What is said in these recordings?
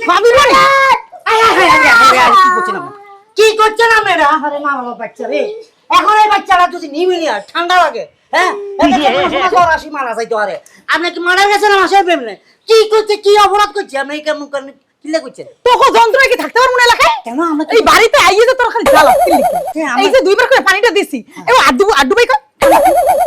ভাবি বলে কি করছে না মেয়েরা? আরে মা বাবা বাচ্চা রে, এখন এই বাচ্চারা যদি নিমিলিয়া ঠান্ডা লাগে, হ্যাঁ আসি মারা যাইতো। আরে আপনি কি মারা গেছেন আমার সাহেব? এমনি কি করছে, কি অপরাধ করছে? আপনি কেমন কিলে করছেন? তোকে যন্ত্রণা কি থাকতে পারবো না এলাকায়? কেন আমরা এই বাড়িতে আইয়ে যে তোর খালি জ্বালা। এই যে দুইবার করে পানিটা দিছি, এ আড্ডু বাই কর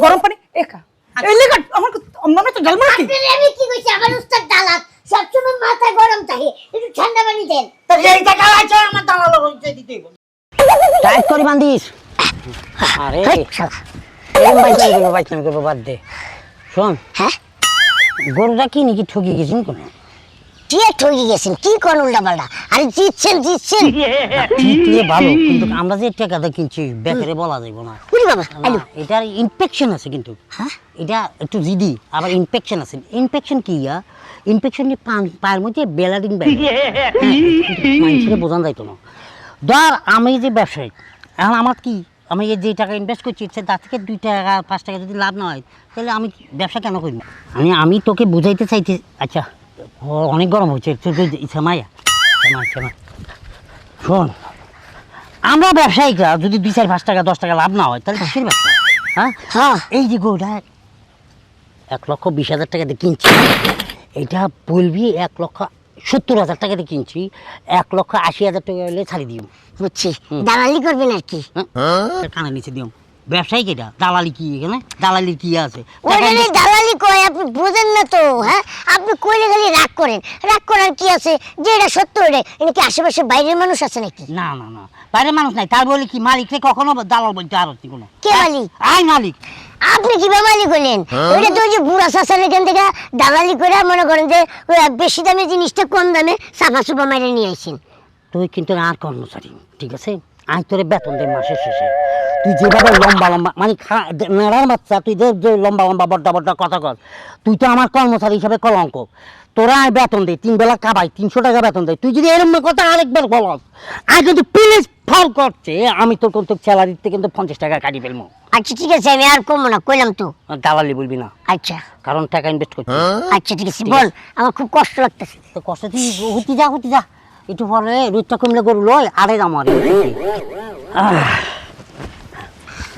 গরম পানি একা এই লেগা আমার আমরা তো জল মারছি। আমি কি কইছি, আমার উস্তাদ দালাত সবসময় মাথা গরম থাকে, একটু ঠান্ডা পানি দেন। তো এই টাকা আছে আমার দালাল হইতে দিতেই বল। টাইট করে বান্ধিস। আরে এরকম বাইক করবো বাদ দে। শোন, হ্যাঁ গরুটা কি নাকি ঠকি গেছিস কোন? কি ঠকে গেছেন? কি কোন উল্টা পাল্টা? আরে জিতছেন ঠিকই ভালো, কিন্তু আমরা যে টাকাটা কিনছি বেকারে বলা যাইব না। উরি বাবা আলু এটার ইনফেকশন আছে কিন্তু। হ্যাঁ এটা একটু জিডি, আবার ইনফেকশন আছে। ইনফেকশন কি? ইনফেকশন কি পায়ের মধ্যে ব্লাডিং বাইরে, মানুষের বোঝান যাইতো না। ধর আমি যে ব্যবসায়ী, এখন আমার কি, আমি যে টাকা ইনভেস্ট করছি তার থেকে 2 টাকা 5 টাকা যদি লাভ না হয়, তাহলে আমি ব্যবসা কেন করি না? আমি তোকে বুঝাইতে চাইছি। আচ্ছা অনেক গরম হচ্ছে, মায়া শোন, আমরা ব্যবসায়িকরা যদি 2 4 5 টাকা 10 টাকা লাভ না হয়, তাহলে কিসের ব্যবসা? হ্যাঁ এই যে গোটা 1,20,000 টাকা দিয়ে কিনছি, এটা বলবি 1,70,000 টাকা দিয়ে কিনছি, 1,80,000 টাকা হলে ছাড়ি দিও। বুঝছি, দালালি করবেন আর কি? কানের নিচে দিও। ব্যবসায়িক এটা, দালালি কি? এখানে দালালি কি আছে? ওখানে দালালি কয়, আপনি বুঝেন না তো। হ্যাঁ আপনি কইলে খালি রাগ করেন। রাগ করার কি আছে? যে এটা সত্য, এটা কি আশেপাশে বাইরের মানুষ আছে নাকি? না না না, বাইরের মানুষ নাই। তার বলে কি মালিককে কখনো দালাল বলতে আর হচ্ছে কোনো? কে মালিক? আই মালিক। আপনি কিভাবে মালিক হলেন? ওইটা তো ওই যে বুড়া চাচার এখান থেকে দালালি করে মনে করেন যে ওই বেশি দামে জিনিসটা কম দামে সাফা সুফা মাইরে নিয়ে আসেন। তুই কিন্তু আর কর্মচারী, ঠিক আছে? আজ তোরে বেতন দে মাসের শেষে। তুই যেভাবে লম্বা লম্বা মানে নেড়ার বাচ্চা, তুই যে লম্বা লম্বা বড্ডা বড্ডা কথা কর, তুই তো আমার কর্মচারী হিসাবে কলঙ্ক। তোরা আয় বেতন দে, 3 বেলা খাবাই, 300 টাকা বেতন দেয়। তুই যদি এরকম কথা আরেকবার বলস, আয় কিন্তু প্লিজ ফল করছে, আমি তোর কিন্তু স্যালারিতে কিন্তু 50 টাকা কাটি ফেলবো। আচ্ছা ঠিক আছে, আমি আর কমবো না, কইলাম তো। দালালি বলবি না, আচ্ছা কারণ টাকা ইনভেস্ট করছিস। আচ্ছা ঠিক আছে, বল। আমার খুব কষ্ট লাগতেছে। তো কষ্ট তুই হতে যা একটু পরে রোদটা কমলে গরু লয় আরে আমার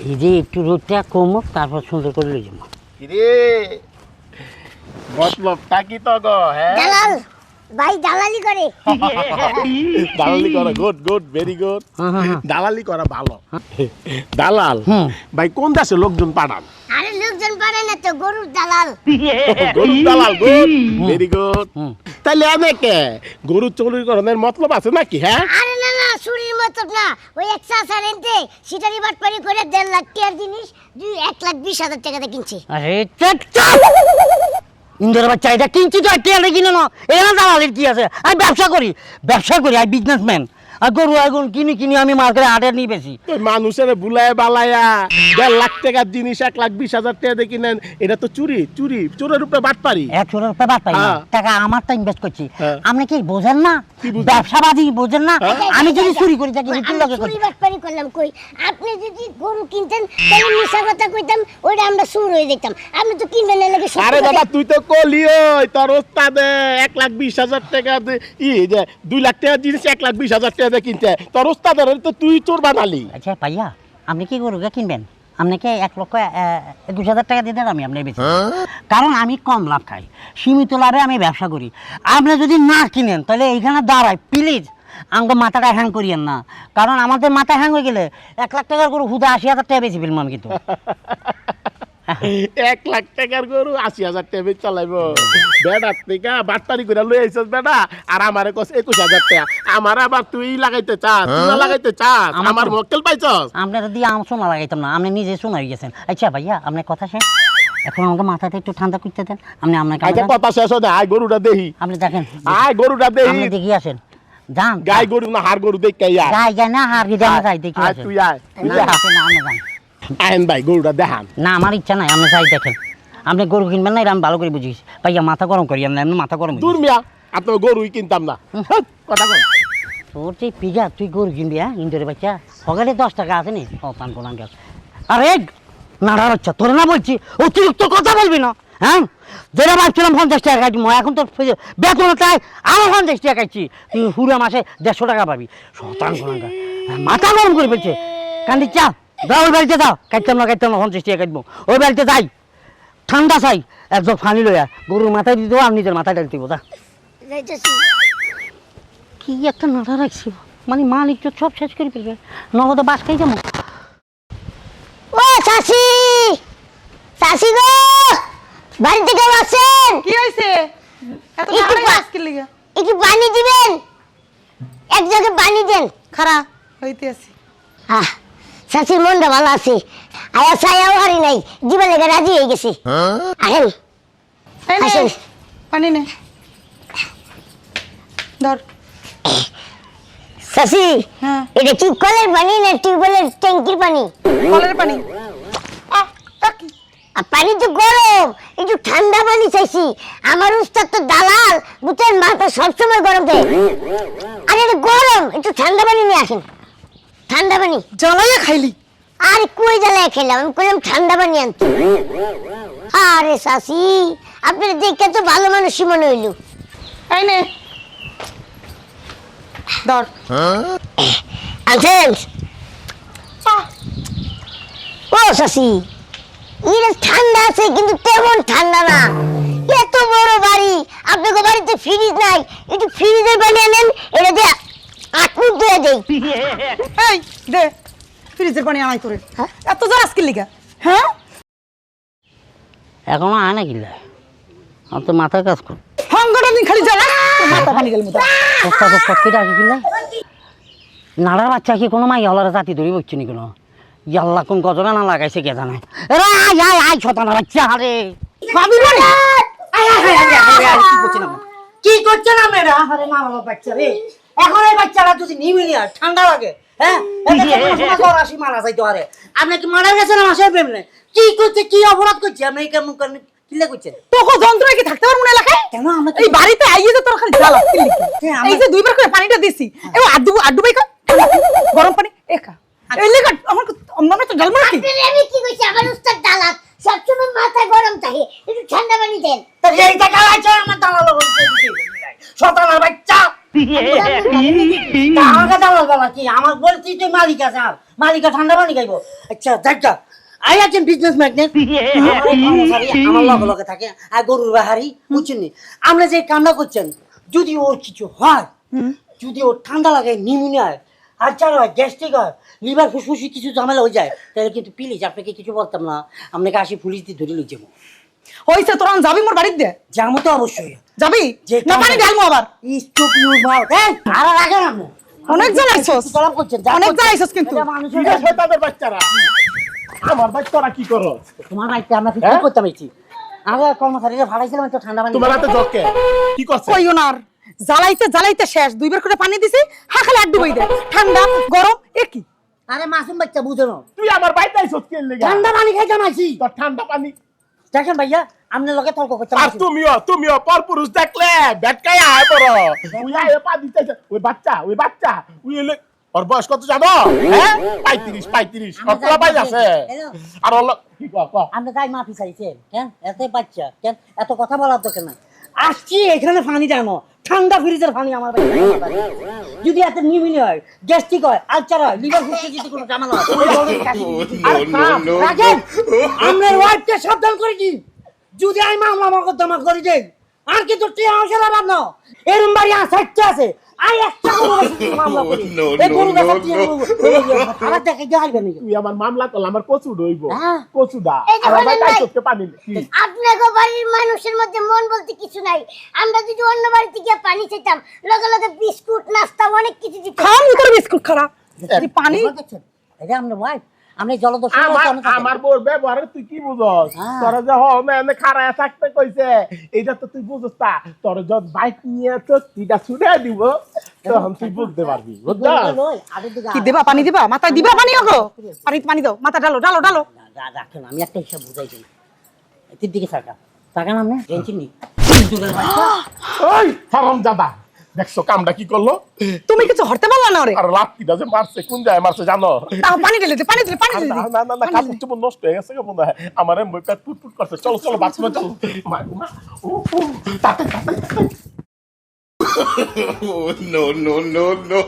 এই যে একটু রোদটা কমুক, তারপর সুন্দর করে লই যাবো। কিরে মতলবটা কি তো গো? হ্যাঁ দালাল ভাই দালালি করে। দালালি করা গুড গুড ভেরি গুড। দালালি করা ভালো। দালাল ভাই কোন দেশে লোকজন পাঠান? আরে লোকজন পাঠায় না তো, গরুর দালাল। গরুর দালাল, গুড ভেরি গুড। তাইলে আমাকে গরু চুরি করার মতলব আছে নাকি? হ্যাঁ আরে না না, চুরির মতলব না। ওই এক চাচার এনতে সিটারি বাটপারি করে 1.5 লাখ টাকার জিনিস 1,20,000 টাকাতে কিনছে। আরে চুপ ইন্দ্রের বাচ্চা, এটা কিনছি তো একটা কিনে না, এখানে দালালির কি আছে? আমি ব্যবসা করি, আই বিজনেসম্যান। আর গরু এখন কিনি আমি মার্কেটে 8 নিয়ে বেশি। মানুষের বুলায় বালায়া 1.5 লাখ টাকার জিনিস 1,20,000 টাকা দিয়ে কিনেন, এটা তো চুরি। চোরের উপরে বাটপারি। চোরের উপরে বাটপারি টাকা আমারটা ইনভেস্ট করছি। হ্যাঁ। আপনি কি বোঝেন না? ব্যবসাবাদী বোঝেন না? আমি যদি চুরি করি থাকি চুরি বাটপারি করলাম কই? আপনি যদি গরু কিনতেন তাহলে মিছা কথা কইতাম, ওইটা আমরা চুর হয়ে যেতাম। আপনি তো কিনবেন না লাগে। আরে বাবা তুই তো কলি ওই তোর ওস্তাদে 1,20,000 টাকা যে 2 লাখ টাকার জিনিস 1,20,000 টাকা দিয়ে কিনতে, তোর ওস্তাদের তো তুই চোর বানালি। আচ্ছা ভাইয়া, আপনি কি গরুকে কিনবেন? আপনাকে 1,20,000 টাকা দিয়ে দেন, আমি আপনার বেশি। কারণ আমি কম লাভ খাই, সীমিত লাভে আমি ব্যবসা করি। আপনি যদি না কিনেন তাহলে এইখানে দাঁড়ায় প্লিজ আমাকে মাথাটা হ্যাং করিয়েন না, কারণ আমাদের মাথা হ্যাং হয়ে গেলে 1 লাখ টাকার গরু হুদা 80,000 টাকা বেশি ফেলবো আমি কিন্তু। 1 লাখ টাকার গরু 80,000 টাকা বেচ চালাইবো? বেড়ার থেকে বাটপারি করে লই আইছস বেটা, আর আমারে কস 21,000 টাকা। আমার আবার তুই লাগাইতে চাস? তুই লাগাইতে চাস? আমার মক্কেল পাইছস? আপনারা দিয়ে আমার সোনা লাগাইতাম না, আপনি নিজে সোনা হয়ে গেছেন। আচ্ছা ভাইয়া, আপনার কথা শেষ, এখন আমাকে মাথাটা একটু ঠান্ডা করতে দেন। আপনি আচ্ছা কথা শেষ হয় না, আয় গরুটা দেহি। আপনি দেখেন, গরুটা দেহি। আপনি দেখি আসেন, যান। গাই গরু না হাড় গরু দেখ কে? যাই না হার কি জানা যাই দেখি আসেন। তুই আয় আপনি যান। আইন ভাই গরুটা দেখান। না আমার ইচ্ছা নাই, আপনি যাই দেখেন। আপনি গরু কিনবেন না, এটা আমি ভালো করে বুঝিস। ভাইয়া মাথা গরম করি না, এমনি মাথা গরম। দূর মিয়া, আপনার গরুই কিনতাম না। কথা কই তোর যে পিজা, তুই গরু কিনবি? ইন্দোরের বাচ্চা, সকালে 10 টাকা আছে নি? আরে নাড়ার হচ্ছে তোর, না বলছি অতিরিক্ত কথা বলবি না। হ্যাঁ যেটা ভাবছিলাম 50 টাকা কাটবো এখন তো বেতন তাই আমার 50 টাকা কাটছি তুই পুরো মাসে 150 টাকা পাবি শতাংশ টাকা মাথা গরম করে ফেলছে কান্দি চা যাও ওই বাড়িতে যাও কাটতাম না 50 টাকা কাটবো ওই বাড়িতে যাই ঠান্ডা চাই একজন ফানি লইয়া গরুর মাথায় দিতে আর নিজের মাথায় ডাল দিব যা যাইতেছি। কি একটা নাড়া রাখছি মানে মালিক তো সব শেষ করে ফেলবে নগদ বাস খাই যাবো ও চাচি, চাচি গো, বাড়িতে কেউ আছেন? কি হয়েছে এত একটু তাড়াতাড়ি পা- আজকে লিগা একটু পানি দিবেন, এক জায়গায় পানি দেন। খারাপ হইতে আছে হ্যাঁ, চাচির মনটা ভালো আছে, আয়া ছায়াও হারি নাই, দিবা লেগে রাজি হয়ে গেছি। আহেন, এই নে, আসেন। পানি নে ধর চাচি, হ্যাঁ এটা কি কলের পানি না টিউবওয়েলের ট্যাঙ্কির পানি? কলের পানি কি আর পানি তো গরম, একটু ঠান্ডা পানি চাইছি। আমার উস্তাদ তো দালাল, বুঝছেন, মাথা সবসময় গরম দেয়। আর এটা গরম, একটু ঠান্ডা পানি নিয়ে আসেন, ঠান্ডা পানি। জ্বালাইয়া খাইলি আর কই জ্বালায় খেলাম, আমি কইলাম ঠান্ডা পানি আনতে। আরে শাশি, আপনার দেখে তো ভালো মানুষই মনে হইল। এই নে ধর আনছেন? ও শাশি, এটা ঠান্ডা আছে কিন্তু তেমন ঠান্ডা না। এত বড় বাড়ি, আপনাকে বাড়িতে ফ্রিজ নাই, একটু ফ্রিজের পানি আনেন, এটা দিয়ে আটমুট ধুয়ে দেই। এই দে ফ্রিজের পানি আনাই তোরে হ্যাঁ? এত জ্বর আজকে লিগা হ্যাঁ এখনো আয় না কিনলে আমার তো মাথায় কাজ কর হংগটা দিন খালি জ্বালা তোর মাথা পানি গেল মতো কেটে আসি কিনলে নাড়ার বাচ্চা কি কোনো মাই হলার জাতি ধরি বসছে নি কোনো ইয়াল্লা কোন গজবে না লাগাইছে কে জানে এরা আয় আয় আয় শতানা বাচ্চা আরে ভাবি বাড়ি কি করছেন আপনি? কি করছেন আপনারা? আরে না বাবা বাচ্চা রে, এখন এই বাচ্চারা যদি নিমিলি আর ঠান্ডা লাগে, হ্যাঁ জ্বর আসি মারা যাইতো। আরে আপনি কি মারা গেছেন আমার সাহেব এমনি? কি করছে, কি অপরাধ করছে আপনি? কেমন কিলে করছেন? তোকে যন্ত্রণা কি থাকতে পারবো না এলাকায় কেন আমরা এই বাড়িতে আইয়ে যে তোর খালি জ্বালা হ্যাঁ, আমরা- এই যে দুইবার করে পানিটা দিছি এ আড্ডু বাই গরম পানি একা এই লেগা আমার আমরা তো জলমা কি আপনার আমি কি কইছি, আমার উস্তাদ দালাল, সবসময় মাথা গরম থাকে, একটু ঠান্ডা পানি দেন। তা এই টাকা আছে আমার দালাল শতানা বাচ্চা। তা আমাকে দালাল বলা কি? আমার বলছি তুই মালিকা স্যার, মালিকা ঠান্ডা পানি খাইবো। আচ্ছা দেখা আই আছেন বিজনেস ম্যাগনেট, আমার লগে লগে থাকে আর গরুর বাহারি, বুঝছেন নি? আপনি যে কান্না করছেন, যদি ওর কিছু হয়, যদি ওর ঠান্ডা লাগে, নিউমোনিয়া হয়, আচ্ছা হয়, গ্যাস্ট্রিক হয়, লিভার ফুসফুসি কিছু ঝামেলা হয়ে যায়, তাহলে কিন্তু প্লিজ আপনাকে কিছু বলতাম না, আপনাকে আসি পুলিশ দিয়ে ধরে লই যাবো। হইছে তোর যাবি মোর বাড়িতে দে যাবো তো অবশ্যই। যাবি যে না পানি ঢালমু আবার স্টপ ইউ মাউথ, এই আর রাখেন আপনি। অনেক জ্বালাইছস গরম করছেন, যা অনেক করছেন। জ্বালাইছস কিন্তু এটা মানুষের ঠিক আছে তাদের বাচ্চারা আমার বাচ্চারা কি করো তোমার বাড়িতে আমরা কি করতাম এইছি? আগে কর্মচারীরা ভাড়াইছিলাম একটু ঠান্ডা পানি। তোমার হাতে জকে কি করছে কইও না আর জ্বালাইতে জ্বালাইতে শেষ দুইবার করে পানি দিছি হা খালি আড্ডু বাই দে ঠান্ডা গরম একই আরে মাসুম বাচ্চা বুঝো না, তুই আমার বাইতে আইছস কেন লাগা ঠান্ডা পানি খাইতাম আইছি। তোর ঠান্ডা পানি দেখেন ভাইয়া, আপনার লগে তর্ক করতাম আর আইছি। তুমিও পর পুরুষ দেখলে বেটকাই আয় বড় তুই আয় পা দিতে ওই বাচ্চা ওই এলে ওর বয়স কত জানো হ্যাঁ 35 কতলা পাই আছে আর ওর কি ক আপনি তাই মাফি চাইছেন কেন? এত বাচ্চা কেন এত কথা বলার তো কেন? আসছি এখানে পানি জানো, ঠান্ডা ফ্রিজের পানি আমার বাড়িতে। যদি এত নিউমোনিয়া হয়, গ্যাস্ট্রিক হয়, আলসার হয়, লিভার ফুসফুস যদি কোনো ঝামেলা হয়, ওই ধরনের কাশি। আর রাখেন, আপনার ওয়াইফকে সাবধান করে দিন, যদি আমি মামলা মকদ্দমা করে দেই আর কিন্তু টিয়া হাউসে লাগাব না। এরম বাড়ি সাইডটা আছে, আই একটা মামলা করি এই গরু বেচা টিয়া আবার দেখে যাইবে নাকি? তুই আমার মামলা করলে আমার কচু ডইব হ্যাঁ। কচুদা এই যে আমার বলেন বাইতে ভাই। আইছস কে পানি কি আপনাকে বাড়ির মানুষের মধ্যে মন বলতে কিছু নাই। আমরা যদি অন্য বাড়িতে গিয়ে পানি চাইতাম, লগে লগে বিস্কুট নাস্তা অনেক কিছু দিত। খাম তোর বিস্কুট খারাপ এই পানি দেখছেন? এটা আপনার ওয়াইফ, আপনি জলদস্যু আমার বোর ব্যবহারে তুই কি বুঝস হ্যাঁ। তোরা যে এনে খাড়ায় থাকতে কইছে এইটা তো তুই বুঝস তা তোর যখন বাইক নিয়ে চটিটা ছুড়ে দিব তখন তুই বুঝতে পারবি বুঝছস কি দেবা পানি দিবা মাথায় দিবা পানি ওগো পানি দাও মাথা ঢালো ঢালো ঢালো রাখেন, আমি একটা হিসাব বুঝাই দিই। এটির দিকে তাকান আপনি টেনশন নি। ওই হারামজাদা দেখছো কামটা কি করলো? তুমি কিছু হরতে পারলা না রে। আর লাত্তিটা যে মারছে কোন জায়গায় মারছে জানো? তাও পানি ঢেলে দে, পানি ঢেলে আর না না না না কাপড় চোপড় নষ্ট হয়ে গেছে মনে হয়। আমার মুখ পেট ফুট করছে। চলো চলো বাথরুমে চলো। মা মা ও তাতে তাতে no, no, no, no.